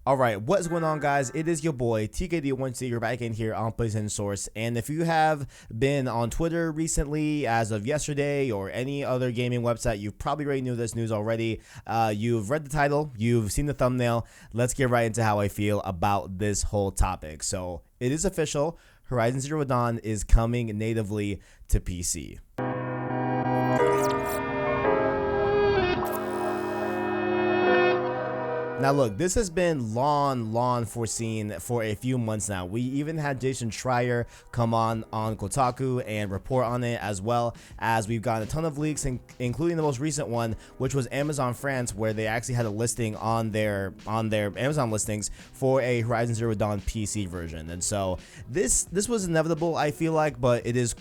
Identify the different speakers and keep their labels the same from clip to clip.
Speaker 1: Alright, what's going on, guys? It is your boy TKD1C. You're back in here on PlayStation Source, and if you have been on Twitter recently as of yesterday or any other gaming website, you've probably already knew this news already. You've read the title, you've seen the thumbnail. Let's get right into how I feel about this whole topic. So it is official, Horizon Zero Dawn is coming natively to PC. Now look, this has been long foreseen for a few months now. We even had Jason Schreier come on Kotaku and report on it, as well as we've gotten a ton of leaks, including the most recent one, which was Amazon France, where they actually had a listing on their Amazon listings for a Horizon Zero Dawn PC version. And so this was inevitable, I feel like, but it is,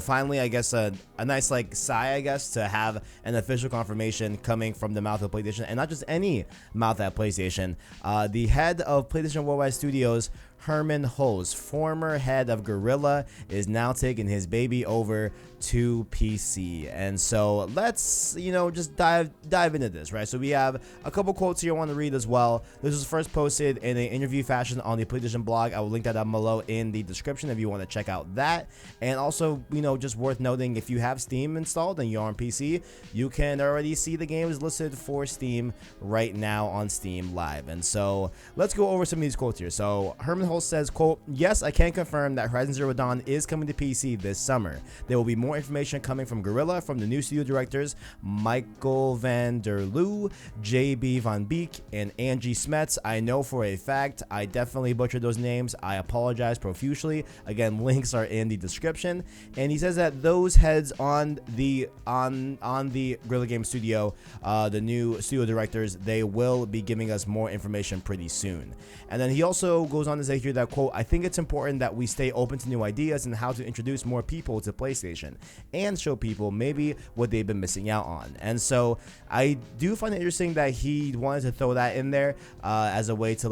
Speaker 1: finally, I guess, a nice sigh, I guess, to have an official confirmation coming from the mouth of PlayStation, and not just any mouth at PlayStation. The head of PlayStation Worldwide Studios, Herman Hulse, former head of Guerrilla, is now taking his baby over to PC. And so let's, just dive into this, right? So we have a couple quotes here I want to read as well. This was first posted in an interview fashion on the PlayStation blog. I will link that down below in the description if you want to check out that. And also, just worth noting, if you have Steam installed and you're on PC, you can already see the games listed for Steam right now on Steam Live. And so let's go over some of these quotes here. So Herman Hulse says, quote, "Yes, I can confirm that Horizon Zero Dawn is coming to PC this summer. There will be more information coming from Guerrilla from the new studio directors Michael van der Loo, JB Van Beek, and Angie Smets. I know for a fact I definitely butchered those names. I apologize profusely. Again, links are in the description." And he says that those heads on the Guerrilla Games studio, the new studio directors, they will be giving us more information pretty soon. And then he also goes on to say here that, quote, "I think it's important that we stay open to new ideas and how to introduce more people to PlayStation and show people maybe what they've been missing out on." And so I do find it interesting that he wanted to throw that in there as a way to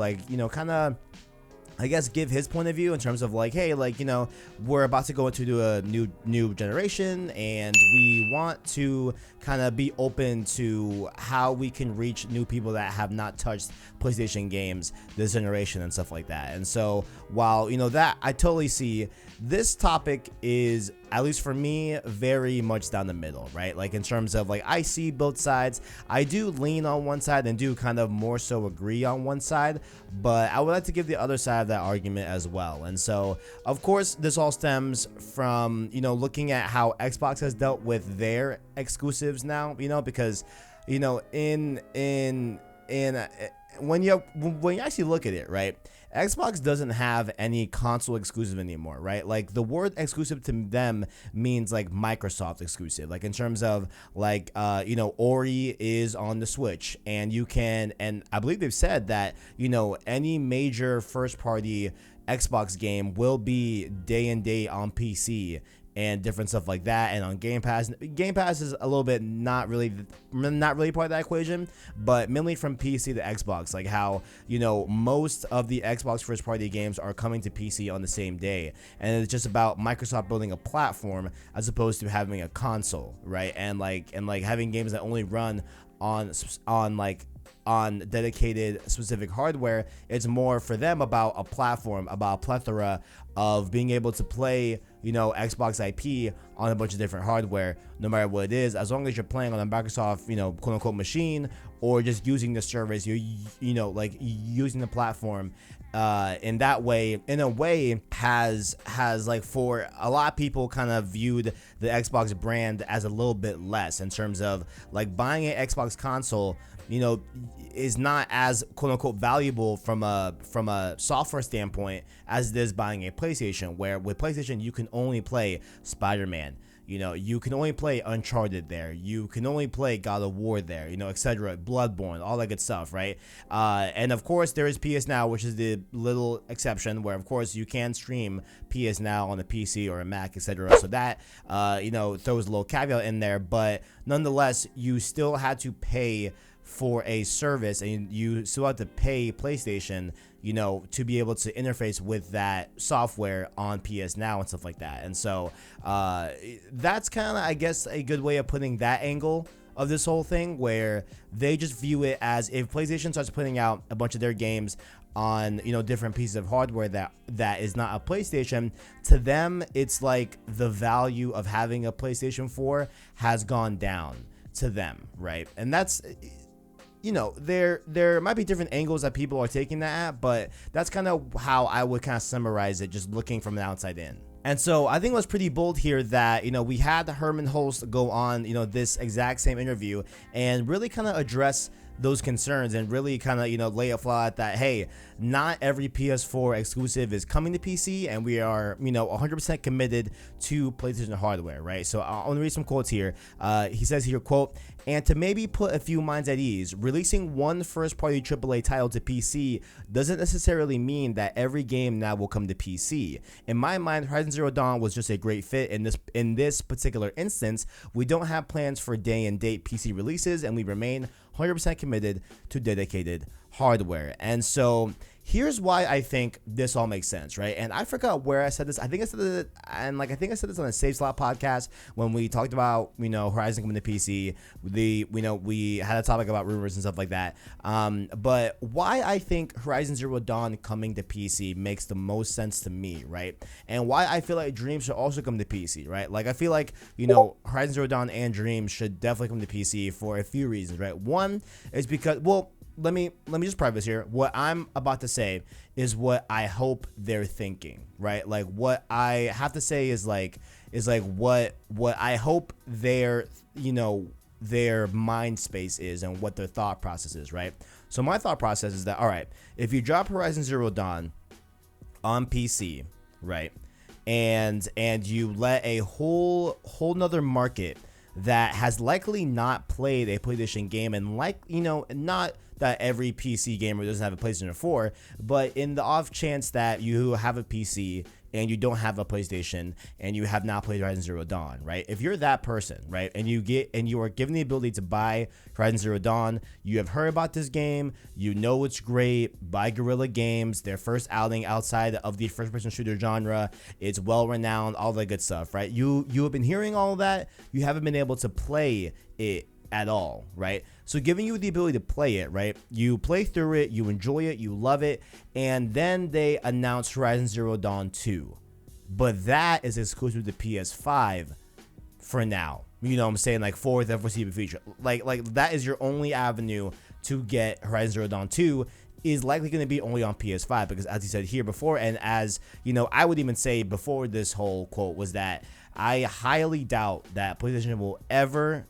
Speaker 1: kind of, I guess, give his point of view in terms of hey, we're about to go into a new generation, and we want to kind of be open to how we can reach new people that have not touched PlayStation games this generation and stuff like that. And so while that I totally see, this topic is, at least for me, very much down the middle, right? In terms of I see both sides. I do lean on one side and do kind of more so agree on one side, but I would like to give the other side of that argument as well. And so of course this all stems from looking at how Xbox has dealt with their exclusives now, because when you actually look at it, right, Xbox doesn't have any console exclusive anymore, right? The word exclusive to them means Microsoft exclusive, in terms of Ori is on the Switch, and you can, and I believe they've said that any major first party Xbox game will be day and date on PC and different stuff like that. And on Game Pass is a little bit not really part of that equation, but mainly from PC to Xbox, how most of the Xbox first party games are coming to PC on the same day, and it's just about Microsoft building a platform as opposed to having a console, right? And having games that only run on dedicated specific hardware. It's more for them about a platform, about a plethora of being able to play Xbox IP on a bunch of different hardware, no matter what it is, as long as you're playing on a Microsoft quote unquote machine, or just using the service, you're using the platform in that way, in a way has for a lot of people kind of viewed the Xbox brand as a little bit less in terms of buying an Xbox console is not as quote unquote valuable from a software standpoint as it is buying a PlayStation, where with PlayStation you can only play Spider-Man, you can only play Uncharted there, you can only play God of War there, etc., Bloodborne, all that good stuff, right? And of course there is PS Now, which is the little exception where of course you can stream PS Now on a PC or a Mac, etc. So that throws a little caveat in there, but nonetheless you still had to pay for a service, and you still have to pay PlayStation, to be able to interface with that software on PS Now and stuff like that. And so that's kind of, I guess, a good way of putting that angle of this whole thing, where they just view it as if PlayStation starts putting out a bunch of their games on, you know, different pieces of hardware that is not a PlayStation, to them it's like the value of having a PlayStation 4 has gone down to them, right? And that's, you know, there might be different angles that people are taking that at, but that's kind of how I would kind of summarize it, just looking from the outside in. And so I think it was pretty bold here that, you know, we had Herman Holst go on, you know, this exact same interview and really kind of address those concerns and really kind of, you know, lay a flaw at that, hey, not every PS4 exclusive is coming to PC, and we are, you know, 100% committed to PlayStation hardware, right? So I want to read some quotes here. He says here, quote, "And to maybe put a few minds at ease, releasing one first-party AAA title to PC doesn't necessarily mean that every game now will come to PC. In my mind, Horizon Zero Dawn was just a great fit in this particular instance. We don't have plans for day-and-date PC releases, and we remain 100% committed to dedicated hardware." And so here's why I think this all makes sense, right? And I forgot where I said this. I think I said it, and I think I said this on a Save Slot podcast when we talked about, you know, Horizon coming to PC. We had a topic about rumors and stuff like that. But why I think Horizon Zero Dawn coming to PC makes the most sense to me, right? And why I feel like Dreams should also come to PC, right? Like, I feel like, you know, Horizon Zero Dawn and Dreams should definitely come to PC for a few reasons, right? One is because, well, let me just preface here. What I'm about to say is what I hope they're thinking, right? Like, what I have to say is what I hope their, you know, their mind space is and what their thought process is, right? So my thought process is that, all right, if you drop Horizon Zero Dawn on PC, right, and you let a whole nother market that has likely not played a PlayStation game, and, like, you know, not that every PC gamer doesn't have a PlayStation 4, but in the off chance that you have a PC and you don't have a PlayStation and you have not played Horizon Zero Dawn, right? If you're that person, right, and you are given the ability to buy Horizon Zero Dawn, you have heard about this game, you know it's great, by Guerrilla Games, their first outing outside of the first-person shooter genre, it's well-renowned, all that good stuff, right? You have been hearing all of that, you haven't been able to play it at all, right? So giving you the ability to play it, right? You play through it, you enjoy it, you love it, and then they announced Horizon Zero Dawn 2. But that is exclusive to PS5 for now. You know what I'm saying? Like, for the foreseeable future. Like that is your only avenue to get Horizon Zero Dawn 2, is likely going to be only on PS5, because as he said here before, and as, you know, I would even say before this whole quote, was that I highly doubt that PlayStation will ever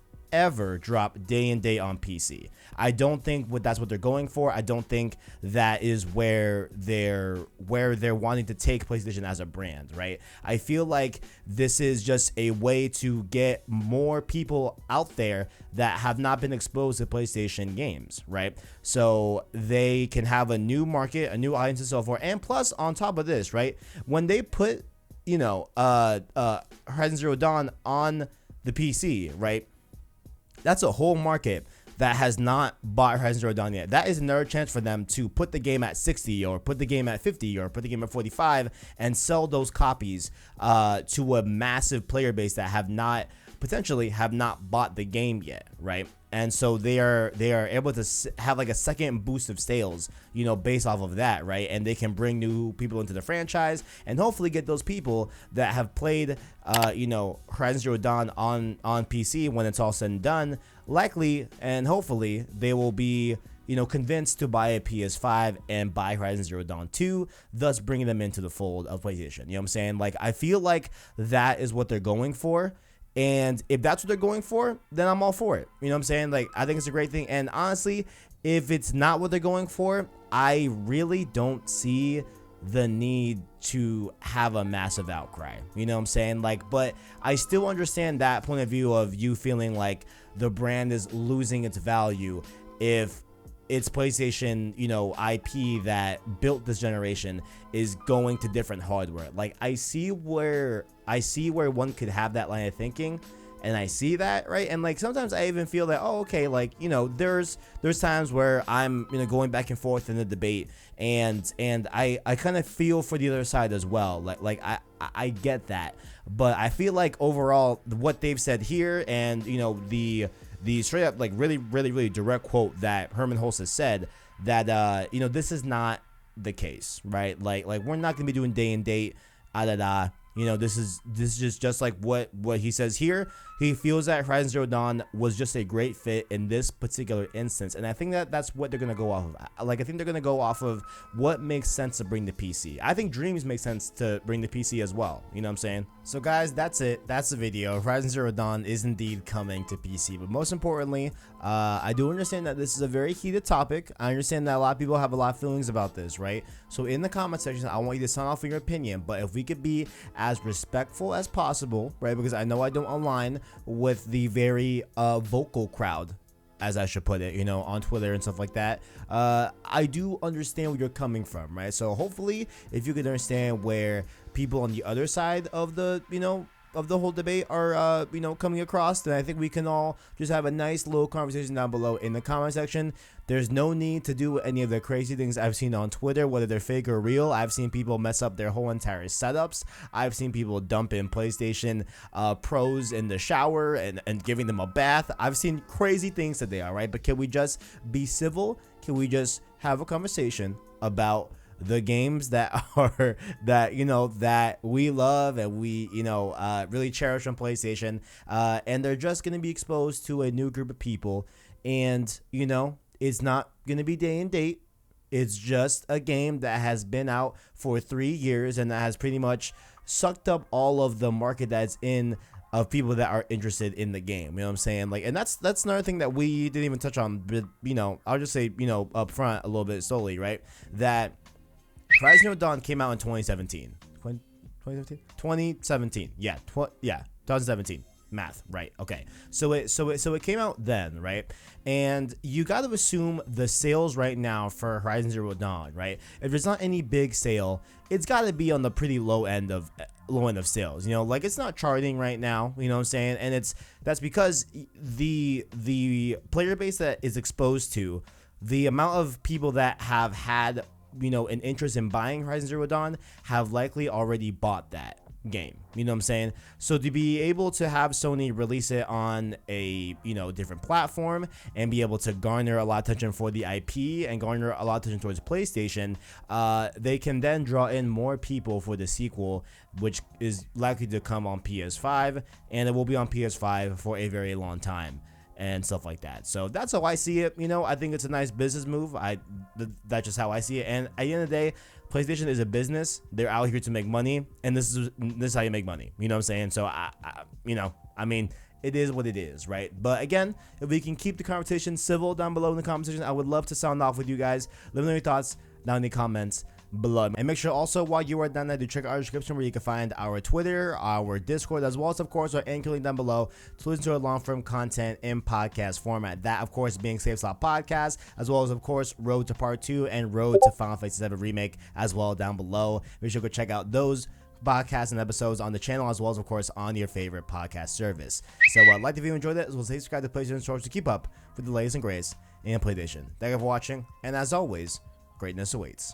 Speaker 1: drop day and day on PC. I don't think that's what they're going for. I don't think that is where they're wanting to take PlayStation as a brand, right? I feel like this is just a way to get more people out there that have not been exposed to PlayStation games, right? So they can have a new market, a new audience, and so forth. And plus, on top of this, right, when they put, you know, Horizon Zero Dawn on the PC, right, that's a whole market that has not bought Horizon Zero Dawn yet. That is another chance for them to put the game at 60 or put the game at 50 or put the game at 45 and sell those copies to a massive player base that potentially have not bought the game yet, right? And so they are able to have like a second boost of sales, you know, based off of that, right? And they can bring new people into the franchise and hopefully get those people that have played, you know, Horizon Zero Dawn on PC when it's all said and done. Likely and hopefully they will be, you know, convinced to buy a PS5 and buy Horizon Zero Dawn 2, thus bringing them into the fold of PlayStation. You know what I'm saying? Like, I feel like that is what they're going for. And if that's what they're going for, then I'm all for it. You know what I'm saying? Like, I think it's a great thing. And honestly, if it's not what they're going for, I really don't see the need to have a massive outcry. You know what I'm saying? Like, but I still understand that point of view of you feeling like the brand is losing its value if it's PlayStation, you know, IP that built this generation is going to different hardware. Like, I see where one could have that line of thinking, and I see that, right? And like, sometimes I even feel that, oh, okay, like, you know, there's times where I'm, you know, going back and forth in the debate, and I kind of feel for the other side as well. Like I get that, but I feel like overall what they've said here, and, you know, the the straight up, like, really direct quote that Herman Hulst has said, that this is not the case, right? Like we're not gonna be doing day and date, this is just like what he says here. He feels that Horizon Zero Dawn was just a great fit in this particular instance, and I think that's what they're gonna go off of. Like, I think they're gonna go off of what makes sense to bring to PC. I think Dreams makes sense to bring to PC as well. You know what I'm saying? So guys, that's it. That's the video. Horizon Zero Dawn is indeed coming to PC, but most importantly, I do understand that this is a very heated topic. I understand that a lot of people have a lot of feelings about this, right? So in the comment section, I want you to sound off your opinion, but if we could be as respectful as possible, right? Because I know I don't align with the very vocal crowd, as I should put it, on Twitter and stuff like that. I do understand where you're coming from, right? So hopefully, if you could understand where people on the other side of the, of the whole debate are, coming across, then I think we can all just have a nice little conversation down below in the comment section. There's no need to do any of the crazy things I've seen on Twitter, whether they're fake or real. I've seen people mess up their whole entire setups. I've seen people dump in PlayStation Pros in the shower and giving them a bath. I've seen crazy things today, all right? But can we just be civil? Can we just have a conversation about the games that are that we love and we really cherish on PlayStation, and they're just going to be exposed to a new group of people, and it's not going to be day and date. It's just a game that has been out for 3 years and that has pretty much sucked up all of the market that's in of people that are interested in the game. You know what I'm saying? Like, and that's another thing that we didn't even touch on, but I'll just say up front a little bit slowly, right? That Horizon Zero Dawn came out in 2017. 2017. Yeah, 2017. Math, right? Okay. So it came out then, right? And you got to assume the sales right now for Horizon Zero Dawn, right? If there's not any big sale, it's got to be on the pretty low end of sales. Like, it's not charting right now. You know what I'm saying? And that's because the player base that is exposed to, the amount of people that have had an interest in buying Horizon Zero Dawn have likely already bought that game. You know what I'm saying? So to be able to have Sony release it on a different platform and be able to garner a lot of attention for the IP and garner a lot of attention towards PlayStation, they can then draw in more people for the sequel, which is likely to come on PS5, and it will be on PS5 for a very long time and stuff like that. So that's how I see it. I think it's a nice business move. That's just how I see it. And at the end of the day, PlayStation is a business. They're out here to make money, and this is how you make money. You know what I'm saying? So it is what it is, right? But again, if we can keep the conversation civil down below in the comment section, I would love to sound off with you guys. Let me know your thoughts down in the comments below. And make sure also, while you are down there, to check out our description where you can find our Twitter, our Discord, as well as, of course, our anchor link down below to listen to our long-form content in podcast format. That, of course, being Save Slot Podcast, as well as, of course, Road to Part 2 and Road to Final Fantasy VII Remake as well down below. Make sure to go check out those podcasts and episodes on the channel, as well as, of course, on your favorite podcast service. So like if you enjoyed it, as well as subscribe to PlayStation Source to keep up with the latest and greatest in PlayStation. Thank you for watching, and as always, greatness awaits.